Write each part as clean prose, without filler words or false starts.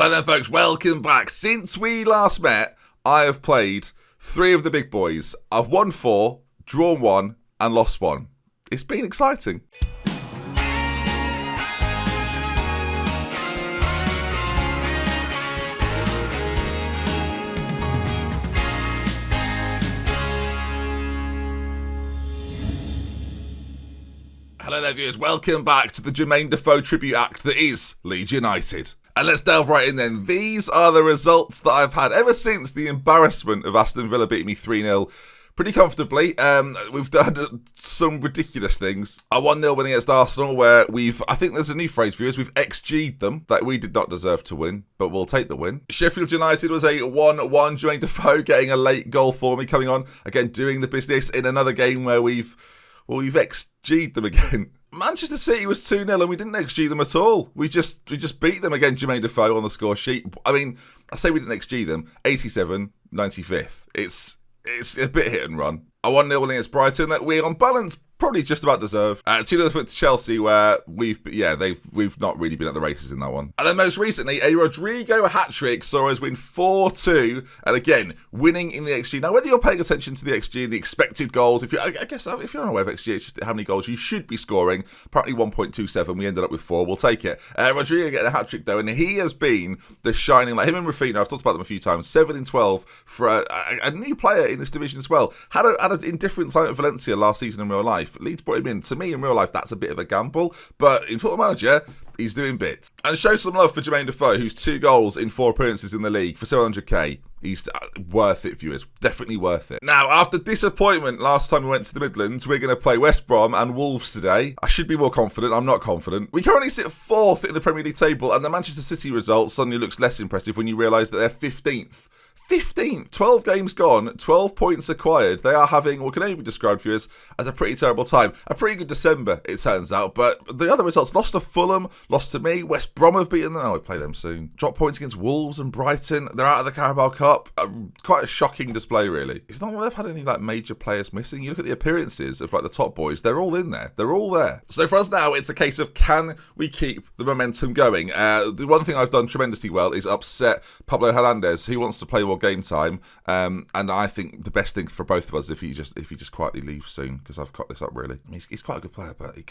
Hello there folks, welcome back. Since we last met, I have played 3 of the big boys. I've won 4, drawn 1 and lost 1. It's been exciting. Hello there viewers, welcome back to the Jermaine Defoe tribute act that is Leeds United. And let's delve right in then. These are the results that I've had ever since the embarrassment of Aston Villa beating me 3-0 pretty comfortably. We've done some ridiculous things. A 1-0 win against Arsenal where I think there's a new phrase for viewers, we've XG'd them, that we did not deserve to win, but we'll take the win. Sheffield United was a 1-1, Jermaine Defoe getting a late goal for me, coming on, again doing the business in another game where we've XG'd them again. Manchester City was 2-0 and we didn't XG them at all. We just beat them again, Jermaine Defoe on the score sheet. I mean, I say we didn't XG them, 87, 95th. It's a bit hit and run. A 1-0 against Brighton that we, on balance, probably just about deserve. 2-0 to Chelsea, where we've not really been at the races in that one. And then most recently, a Rodrigo hat-trick saw us win 4-2, and again, winning in the XG. Now, whether you're paying attention to the XG, the expected goals, I guess if you're unaware of XG, it's just how many goals you should be scoring. Apparently 1.27, we ended up with 4, we'll take it. Rodrigo getting a hat-trick though, and he has been the shining light. Him and Rafinha, I've talked about them a few times, 7 in 12 for a new player in this division as well. Had an indifferent time at Valencia last season in real life. Leeds brought him in. To me, in real life, that's a bit of a gamble. But in Football Manager, he's doing bits. And show some love for Jermaine Defoe, who's 2 goals in 4 appearances in the league for 700k. He's worth it, viewers. Definitely worth it. Now, after disappointment last time we went to the Midlands, we're going to play West Brom and Wolves today. I should be more confident. I'm not confident. We currently sit 4th in the Premier League table, and the Manchester City result suddenly looks less impressive when you realise that they're 15th. 15th, 12 games gone, 12 points acquired. They are having what can only be described for us as a pretty terrible time. A pretty good December, it turns out. But the other results, lost to Fulham, lost to me. West Brom have beaten them. Oh, we play them soon. Drop points against Wolves and Brighton. They're out of the Carabao Cup. Quite a shocking display, really. It's not like they've had any major players missing. You look at the appearances of the top boys. They're all in there. They're all there. So for us now, it's a case of can we keep the momentum going? The one thing I've done tremendously well is upset Pablo Hernandez, who wants to play more game time, and I think the best thing for both of us if he just quietly leaves soon, because I've cut this up really. I mean, he's quite a good player, but he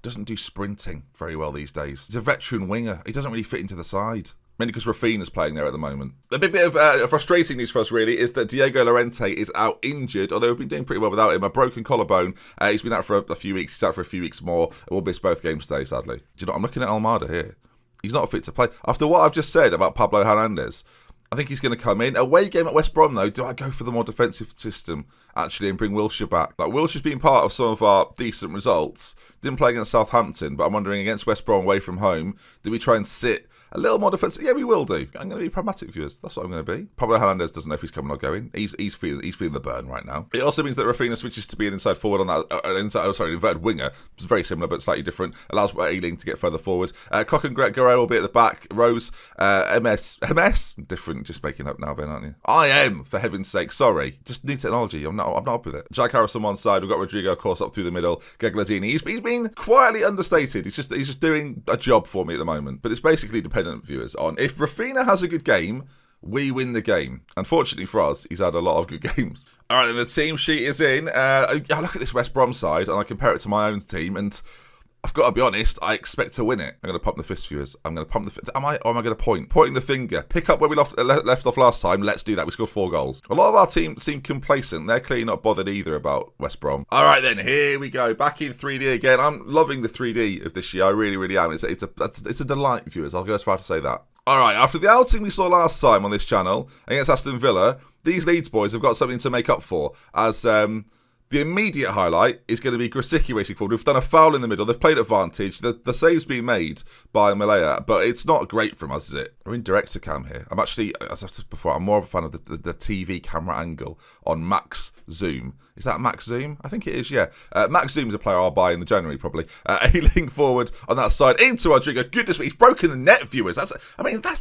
doesn't do sprinting very well these days. He's a veteran winger. He doesn't really fit into the side. Mainly because Rafinha's playing there at the moment. A bit of frustrating news for us, really, is that Diego Llorente is out injured, although we've been doing pretty well without him. A broken collarbone. He's been out for a few weeks. He's out for a few weeks more. We'll miss both games today, sadly. Do you know, I'm looking at Almada here. He's not fit to play. After what I've just said about Pablo Hernandez, I think he's going to come in. Away game at West Brom, though, do I go for the more defensive system, actually, and bring Wilshere back? Wilshere's been part of some of our decent results. Didn't play against Southampton, but I'm wondering, against West Brom away from home, do we try and sit a little more defensive? Yeah, we will do. I'm going to be pragmatic, viewers. That's what I'm going to be. Pablo Hernandez doesn't know if he's coming or going. He's feeling the burn right now. It also means that Rafinha switches to be an inside forward on that, inverted winger. It's very similar, but slightly different. Allows Ailing to get further forward. Koch and Guerrero will be at the back. Rose, MS, different. Just making up now, Ben, aren't you? I am, for heaven's sake. Sorry, just new technology. I'm not up with it. Jack Harris on one side. We've got Rodrigo, of course, up through the middle. Gagliardini. He's been quietly understated. He's just doing a job for me at the moment. But it's basically dependent, viewers, on if Rafinha has a good game, we win the game. Unfortunately for us, he's had a lot of good games. All right, then the team sheet is in. I look at this West Brom side and I compare it to my own team, and I've got to be honest, I expect to win it. I'm going to pump the fist, viewers. I'm going to pump the fist. Am I going to point? Pointing the finger. Pick up where we left off last time. Let's do that. We scored 4 goals. A lot of our team seem complacent. They're clearly not bothered either about West Brom. All right, then. Here we go. Back in 3D again. I'm loving the 3D of this year. I really, really am. It's a delight, viewers. I'll go as far to say that. All right, after the outing we saw last time on this channel against Aston Villa, these Leeds boys have got something to make up for, as the immediate highlight is going to be Grosicki racing forward. We've done a foul in the middle. They've played advantage. The save's being made by Malaya, but it's not great from us, is it? We're in director cam here. I'm actually, as I've said before, I'm more of a fan of the TV camera angle on max zoom. Is that max zoom? I think it is, yeah. Max zoom's a player I'll buy in the January, probably. Ailing forward on that side into Rodrigo. Goodness me, he's broken the net, viewers. That's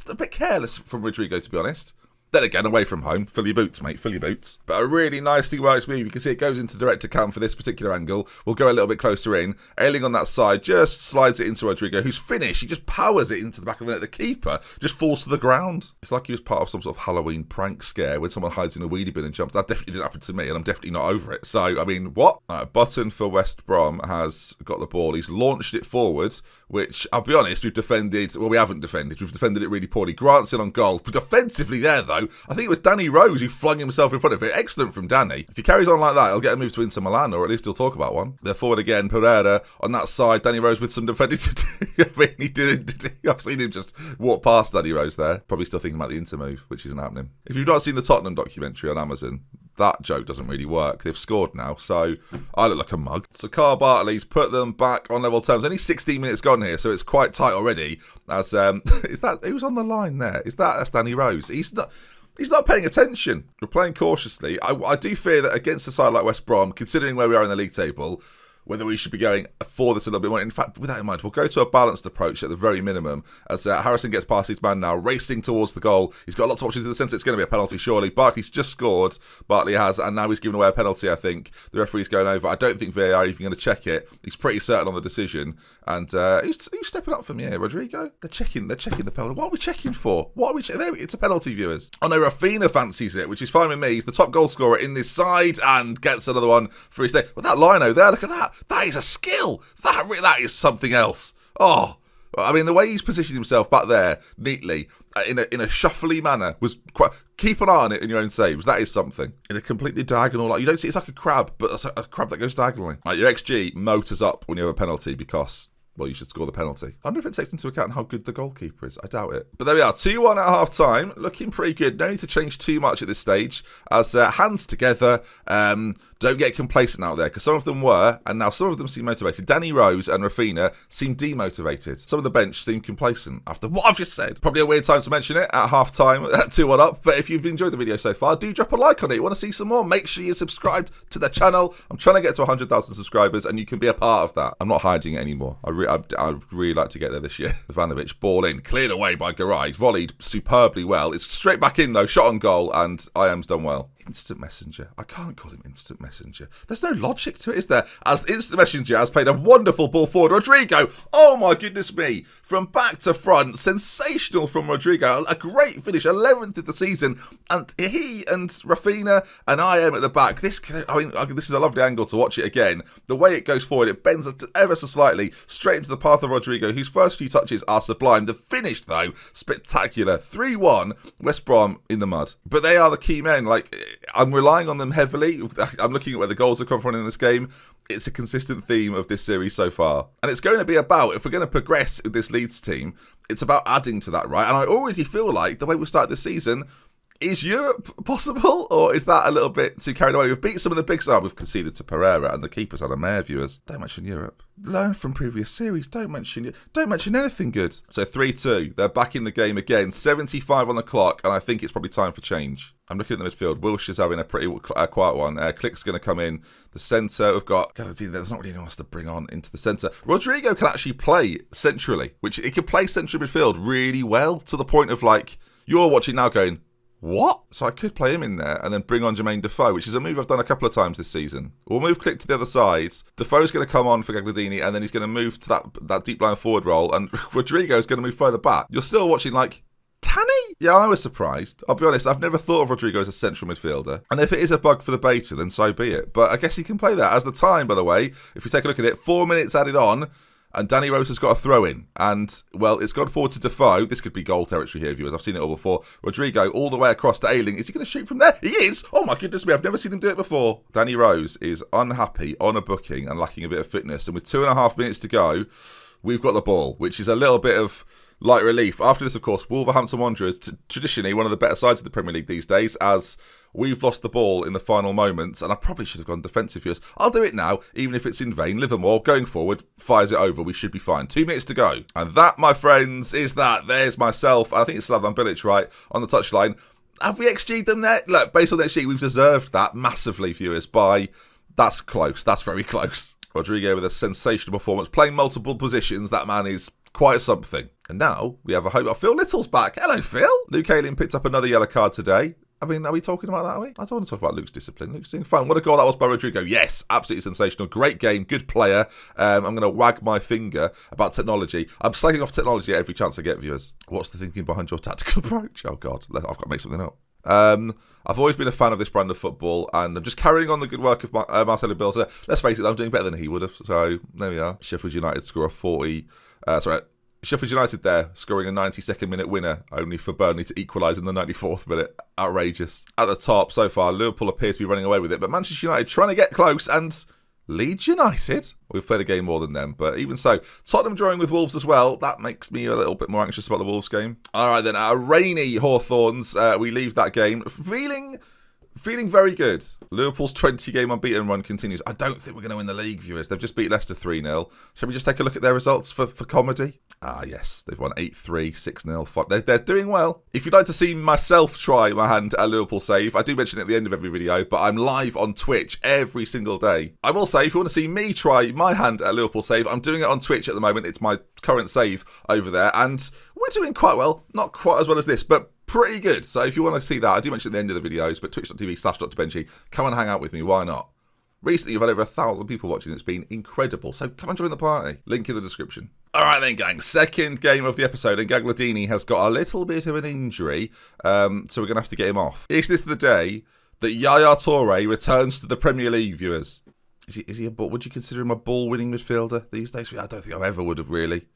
a bit careless from Rodrigo, to be honest. Then again, away from home, fill your boots, mate, fill your boots. But a really nicely works move. You can see it goes into direct to cam for this particular angle. We'll go a little bit closer in. Ailing on that side, just slides it into Rodrigo, who's finished. He just powers it into the back of the net. The keeper just falls to the ground. It's like he was part of some sort of Halloween prank scare when someone hides in a weedy bin and jumps. That definitely didn't happen to me, and I'm definitely not over it. So, I mean, what? Button for West Brom has got the ball. He's launched it forwards, which, I'll be honest, we've defended. Well, we haven't defended. We've defended it really poorly. Grant's in on goal. But defensively there, though, I think it was Danny Rose who flung himself in front of it. Excellent from Danny. If he carries on like that, he'll get a move to Inter Milan, or at least he'll talk about one. They're forward again. Pereira on that side. Danny Rose with some defending to do. I mean, he didn't. I've seen him just walk past Danny Rose there. Probably still thinking about the Inter move, which isn't happening. If you've not seen the Tottenham documentary on Amazon, that joke doesn't really work. They've scored now, so I look like a mug. So Carl Bartley's put them back on level terms. Only 16 minutes gone here, so it's quite tight already. As is that who's on the line there? That's Danny Rose. He's not paying attention. We're playing cautiously. I do fear that against a side like West Brom, considering where we are in the league table, whether we should be going for this a little bit more. In fact, with that in mind, we'll go to a balanced approach at the very minimum as Harrison gets past his man now, racing towards the goal. He's got lots of options in the centre. It's going to be a penalty, surely. Bartley's just scored. Bartley has, and now he's given away a penalty, I think. The referee's going over. I don't think VAR are even going to check it. He's pretty certain on the decision. And who's stepping up from here? Rodrigo? They're checking the penalty. What are we checking for? What are we checking? It's a penalty, viewers. Oh no, Rafinha fancies it, which is fine with me. He's the top goal scorer in this side and gets another one for his day. Well, that lino there, look at that. That is a skill. That is something else. Oh, I mean, the way he's positioned himself back there neatly in a shuffly manner was quite. Keep an eye on it in your own saves. That is something. In a completely diagonal, like you don't see, it's like a crab, but it's a crab that goes diagonally. Like your XG motors up when you have a penalty because, well, you should score the penalty. I wonder if it takes into account how good the goalkeeper is. I doubt it. But there we are. 2-1 at half-time. Looking pretty good. No need to change too much at this stage. As hands together. Don't get complacent out there, because some of them were, and now some of them seem motivated. Danny Rose and Rafinha seem demotivated. Some of the bench seem complacent after what I've just said. Probably a weird time to mention it at half-time at 2-1 up. But if you've enjoyed the video so far, do drop a like on it. You want to see some more? Make sure you're subscribed to the channel. I'm trying to get to 100,000 subscribers, and you can be a part of that. I'm not hiding it anymore. I'd really like to get there this year. Ivanovic, ball in, cleared away by Garay, volleyed superbly well. It's straight back in though, shot on goal, and IM's done well. Instant Messenger. I can't call him Instant Messenger. There's no logic to it, is there? As Instant Messenger has played a wonderful ball forward. Rodrigo, oh my goodness me. From back to front, sensational from Rodrigo. A great finish, 11th of the season. And he and Rafinha and IM at the back. This is a lovely angle to watch it again. The way it goes forward, it bends ever so slightly straight into the path of Rodrigo, whose first few touches are sublime. The finish, though, spectacular. 3-1, West Brom in the mud. But they are the key men. Like, I'm relying on them heavily. I'm looking at where the goals have come from in this game. It's a consistent theme of this series so far. And it's going to be about, if we're going to progress with this Leeds team, it's about adding to that, right? And I already feel like the way we start this season, is Europe possible, or is that a little bit too carried away? We've beat some of the big stars. We've conceded to Pereira, and the keeper's had a mare, viewers. Don't mention Europe. Learn from previous series. Don't mention anything good. So 3-2. They're back in the game again. 75 on the clock, and I think it's probably time for change. I'm looking at the midfield. Wilshire's having a pretty quiet one. Click's going to come in. The centre, we've got... There's not really anyone else to bring on into the centre. Rodrigo can actually play centrally, which he can play central midfield really well, to the point of, like, you're watching now going, what? So I could play him in there and then bring on Jermaine Defoe, which is a move I've done a couple of times this season. We'll move Click to the other side. Defoe's going to come on for Gagliardini, and then he's going to move to that deep line forward role, and Rodrigo's going to move further back. You're still watching like, can he? Yeah, I was surprised. I'll be honest, I've never thought of Rodrigo as a central midfielder. And if it is a bug for the beta, then so be it. But I guess he can play that. As the time, by the way, if you take a look at it, 4 minutes added on, and Danny Rose has got a throw in. And, well, it's gone forward to Defoe. This could be goal territory here, viewers. I've seen it all before. Rodrigo all the way across to Ayling. Is he going to shoot from there? He is! Oh, my goodness me. I've never seen him do it before. Danny Rose is unhappy on a booking and lacking a bit of fitness. And with 2.5 minutes to go, we've got the ball, which is a little bit of light relief. After this, of course, Wolverhampton Wanderers, traditionally one of the better sides of the Premier League these days, as we've lost the ball in the final moments, and I probably should have gone defensive here. I'll do it now, even if it's in vain. Livermore, going forward, fires it over. We should be fine. 2 minutes to go. And that, my friends, is that. There's myself. I think it's Slavan Bilic, right, on the touchline. Have we XG'd them there? Look, based on that sheet, we've deserved that massively, viewers, by... That's close. That's very close. Rodrigo with a sensational performance. Playing multiple positions, that man is quite something. And now we have a hope. Phil Little's back. Hello, Phil. Luke Ayling picked up another yellow card today. I mean, are we talking about that, are we? I don't want to talk about Luke's discipline. Luke's doing fine. What a goal that was by Rodrigo. Yes, absolutely sensational. Great game, good player. I'm going to wag my finger about technology. I'm slagging off technology at every chance I get, viewers. What's the thinking behind your tactical approach? Oh, God, I've got to make something up. I've always been a fan of this brand of football, and I'm just carrying on the good work of Marcelo Bielsa. Let's face it, I'm doing better than he would have. So, there we are. Sheffield United score a Sheffield United there, scoring a 92nd minute winner, only for Burnley to equalise in the 94th minute. Outrageous. At the top so far, Liverpool appear to be running away with it, but Manchester United trying to get close, and Leeds United, we've played a game more than them, but even so, Tottenham drawing with Wolves as well. That makes me a little bit more anxious about the Wolves game. All right then, our rainy Hawthorns, we leave that game feeling very good. Liverpool's 20-game unbeaten run continues. I don't think we're going to win the league, viewers. They've just beat Leicester 3-0. Shall we just take a look at their results for comedy? Ah, yes. They've won 8-3, 6-0, 5. They're doing well. If you'd like to see myself try my hand at a Liverpool save, I do mention it at the end of every video, but I'm live on Twitch every single day. I will say, if you want to see me try my hand at a Liverpool save, I'm doing it on Twitch at the moment. It's my current save over there, and we're doing quite well. Not quite as well as this, but pretty good. So if you want to see that, I do mention at the end of the videos, but twitch.tv/DoctorBenjy, come and hang out with me. Why not? Recently, you've had over 1,000 people watching. It's been incredible. So come and join the party. Link in the description. All right then, gang. Second game of the episode, and Gagliardini has got a little bit of an injury, so we're going to have to get him off. Is this the day that Yaya Toure returns to the Premier League, viewers? Is he a ball? Would you consider him a ball-winning midfielder these days? I don't think I ever would have, really.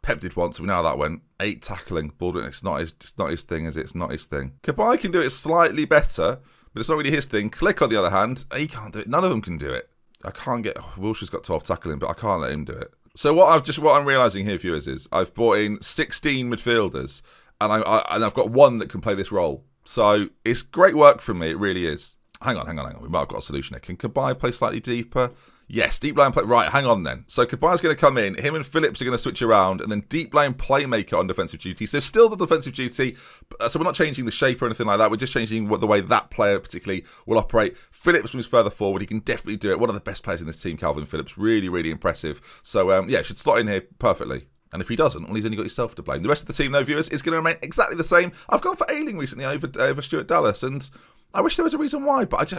Pep did once, we know how that went. 8 tackling, ball. It's not his thing, is it? It's not his thing. Cabaye can do it slightly better, but it's not really his thing. Click, on the other hand, he can't do it. None of them can do it. I can't get... Wilshire's got 12 tackling, but I can't let him do it. So what I'm realising here, viewers, is I've brought in 16 midfielders, and I've got one that can play this role. So it's great work from me, it really is. Hang on. We might have got a solution here. Can Cabaye play slightly deeper? Yes, deep line play. Right, hang on then. So Cabaye's going to come in. Him and Phillips are going to switch around, and then deep line playmaker on defensive duty. So still the defensive duty. So we're not changing the shape or anything like that. We're just changing the way that player particularly will operate. Phillips moves further forward. He can definitely do it. One of the best players in this team, Calvin Phillips. Really, really impressive. So yeah, should slot in here perfectly. And if he doesn't, well, he's only got himself to blame. The rest of the team, though, viewers, is going to remain exactly the same. I've gone for Ayling recently over Stuart Dallas, and I wish there was a reason why, but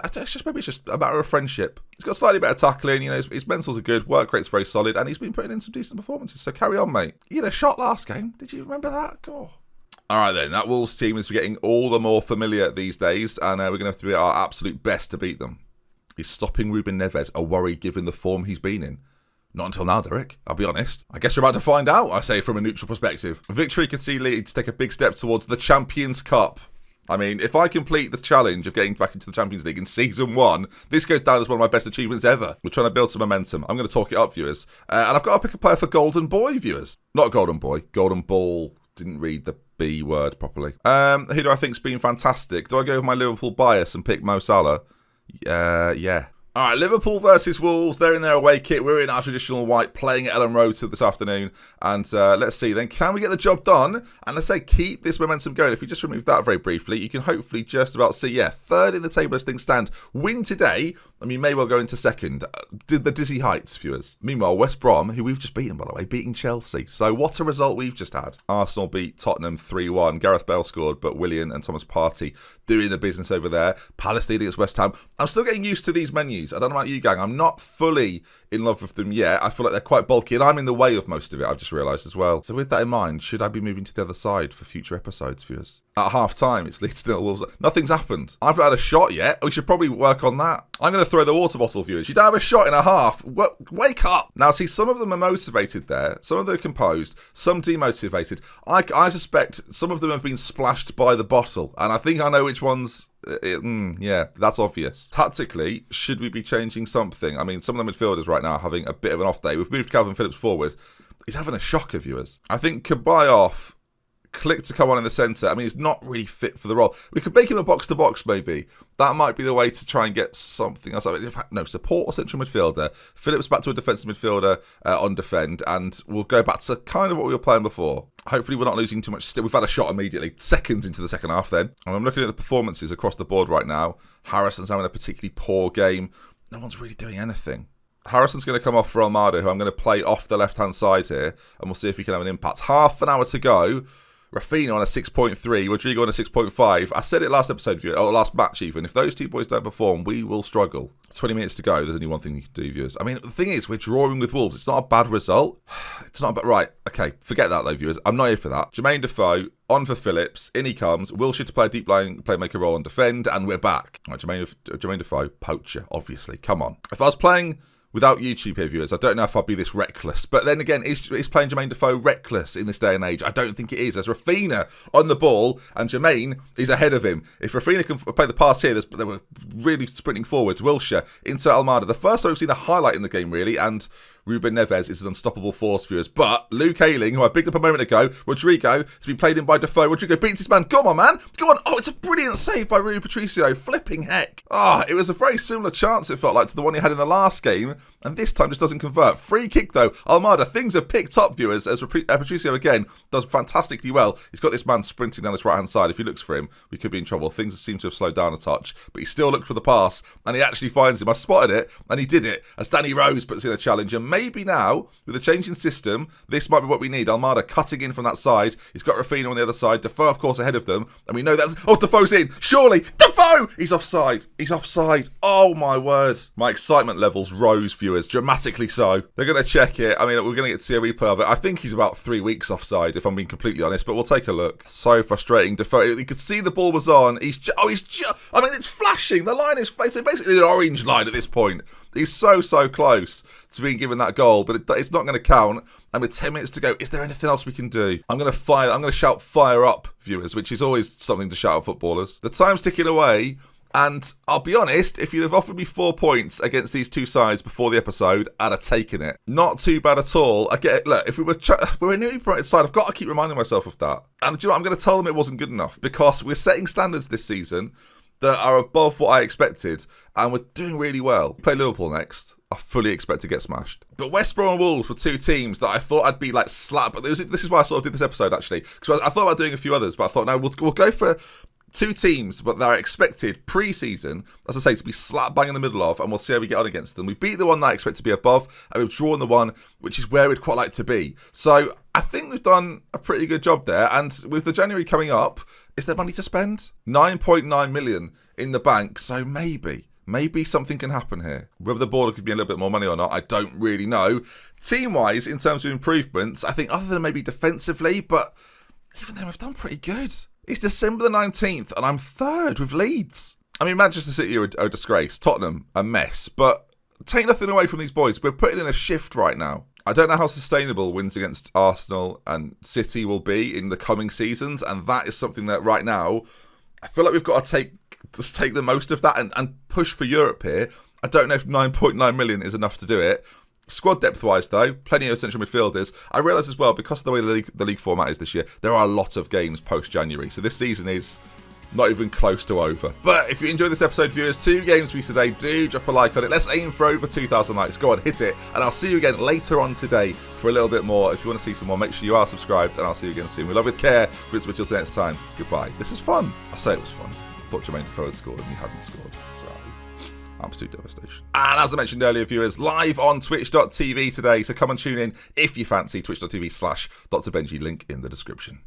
maybe it's just a matter of friendship. He's got slightly better tackling, his mentals are good, work rate's very solid, and he's been putting in some decent performances, so carry on, mate. You had a shot last game, did you remember that? God. All right then, that Wolves team is getting all the more familiar these days, and we're going to have to do our absolute best to beat them. Is stopping Ruben Neves a worry given the form he's been in? Not until now, Derek. I'll be honest. I guess we're about to find out, I say, from a neutral perspective. Victory could see Leeds take a big step towards the Champions Cup. I mean, if I complete the challenge of getting back into the Champions League in Season 1, this goes down as one of my best achievements ever. We're trying to build some momentum. I'm going to talk it up, viewers. And I've got to pick a player for Golden Boy, viewers. Not Golden Boy, Golden Ball. Didn't read the B word properly. Who do I think's been fantastic? Do I go with my Liverpool bias and pick Mo Salah? Yeah. All right, Liverpool versus Wolves. They're in their away kit. We're in our traditional white, playing at Ellen Road this afternoon. And let's see, then, can we get the job done? And let's say keep this momentum going. If we just remove that very briefly, you can hopefully just about see, third in the table as things stand. Win today, and you may well go into second. The dizzy heights, viewers. Meanwhile, West Brom, who we've just beaten, by the way, beating Chelsea. So what a result we've just had. Arsenal beat Tottenham 3-1. Gareth Bale scored, but Willian and Thomas Partey doing the business over there. Palace leading against West Ham. I'm still getting used to these menus. I don't know about you, gang. I'm not fully in love with them yet. I feel like they're quite bulky, and I'm in the way of most of it, I've just realised as well. So with that in mind, should I be moving to the other side for future episodes, viewers? At half-time, it's Leeds 0 Wolves. Nothing's happened. I've not had a shot yet. We should probably work on that. I'm going to throw the water bottle, viewers. You don't have a shot in a half. Wake up! Now, see, some of them are motivated there. Some of them are composed. Some demotivated. I suspect some of them have been splashed by the bottle, and I think I know which ones... yeah, that's obvious. Tactically, should we be changing something? I mean, some of the midfielders right now are having a bit of an off day. We've moved Calvin Phillips forward. He's having a shocker, viewers. I think Cabaye off, Click to come on in the centre. I mean, he's not really fit for the role. We could make him a box-to-box, maybe. That might be the way to try and get something else. In fact, no, support a central midfielder. Phillips back to a defensive midfielder on defend, and we'll go back to kind of what we were playing before. Hopefully we're not losing too much. We've had a shot immediately, seconds into the second half then. And I'm looking at the performances across the board right now. Harrison's having a particularly poor game. No one's really doing anything. Harrison's going to come off for Almada, who I'm going to play off the left-hand side here, and we'll see if he can have an impact. Half an hour to go. Rafinha on a 6.3, Rodrigo on a 6.5. I said it last episode, or last match even. If those two boys don't perform, we will struggle. 20 minutes to go. There's only one thing you can do, viewers. I mean, the thing is, we're drawing with Wolves. It's not a bad result. It's not bad. Right, okay. Forget that, though, viewers. I'm not here for that. Jermaine Defoe, on for Phillips. In he comes. Wilshere to play a deep line playmaker role and defend, and we're back. Right, Jermaine Defoe, poacher, obviously. Come on. If I was playing without YouTube here, viewers, I don't know if I'd be this reckless. But then again, is playing Jermaine Defoe reckless in this day and age? I don't think it is. There's Rafinha on the ball, and Jermaine is ahead of him. If Rafinha can play the pass here, they were really sprinting forwards. Wilshere into Almada. The first time we've seen a highlight in the game, really, and Ruben Neves is an unstoppable force, viewers. But Luke Ayling, who I picked up a moment ago, Rodrigo, has been played in by Defoe. Rodrigo beats his man. Come on, man. Come on. Oh, it's a brilliant save by Rui Patricio. Flipping heck. it was a very similar chance, it felt like, to the one he had in the last game. And this time just doesn't convert. Free kick, though. Almada, things have picked up, viewers, as Patricio, again, does fantastically well. He's got this man sprinting down this right-hand side. If he looks for him, we could be in trouble. Things seem to have slowed down a touch. But he still looked for the pass, and he actually finds him. I spotted it, and he did it, as Danny Rose puts in a challenge. And maybe now, with a changing system, this might be what we need. Almada cutting in from that side. He's got Rafinha on the other side. Defoe, of course, ahead of them. And we know that's... Oh, Defoe's in. Surely. Defoe! He's offside. He's offside. Oh, my word. My excitement levels rose, viewers. Dramatically so. They're going to check it. I mean, we're going to get to see a replay of it. I think he's about 3 weeks offside, if I'm being completely honest. But we'll take a look. So frustrating. Defoe, you could see the ball was on. I mean, it's flashing. The line is... It's basically an orange line at this point. He's so close to being given that goal, but it's not going to count. And with 10 minutes to go, is there anything else we can do? I'm going to shout fire up, viewers, which is always something to shout at footballers. The time's ticking away, and I'll be honest, if you'd have offered me 4 points against these two sides before the episode, I'd have taken it. Not too bad at all. I get it. Look, if we were a newly promoted side, I've got to keep reminding myself of that. And do you know what? I'm going to tell them it wasn't good enough, because we're setting standards this season that are above what I expected, and we're doing really well. We play Liverpool next. I fully expect to get smashed. But West Brom and Wolves were two teams that I thought I'd be like slapped. But this is why I sort of did this episode, actually. Because I thought about doing a few others, but I thought, no, we'll go for two teams, but they're expected pre-season, as I say, to be slap bang in the middle of, and we'll see how we get on against them. We beat the one that I expect to be above, and we've drawn the one which is where we'd quite like to be. So I think we've done a pretty good job there. And with the January coming up, is there money to spend? 9.9 million in the bank, so maybe something can happen here. Whether the board could be a little bit more money or not, I don't really know. Team-wise, in terms of improvements, I think other than maybe defensively, but even then we've done pretty good. It's December the 19th, and I'm third with Leeds. I mean, Manchester City are a disgrace. Tottenham, a mess. But take nothing away from these boys. We're putting in a shift right now. I don't know how sustainable wins against Arsenal and City will be in the coming seasons, and that is something that right now, I feel like we've got to take the most of that and push for Europe here. I don't know if 9.9 million is enough to do it. Squad depth-wise, though, plenty of central midfielders. I realise as well, because of the way the league format is this year, there are a lot of games post-January. So this season is not even close to over. But if you enjoyed this episode, viewers, 2 games for you today, do drop a like on it. Let's aim for over 2,000 likes. Go on, hit it. And I'll see you again later on today for a little bit more. If you want to see some more, make sure you are subscribed, and I'll see you again soon. We love with care. Prince Mitchell, see you next time. Goodbye. This is fun. I say it was fun. I thought Jermaine Defoe had scored, and he hadn't scored. Absolute devastation. And as I mentioned earlier, viewers, live on twitch.tv today, so come and tune in if you fancy. Twitch.tv/DoctorBenjy, link in the description.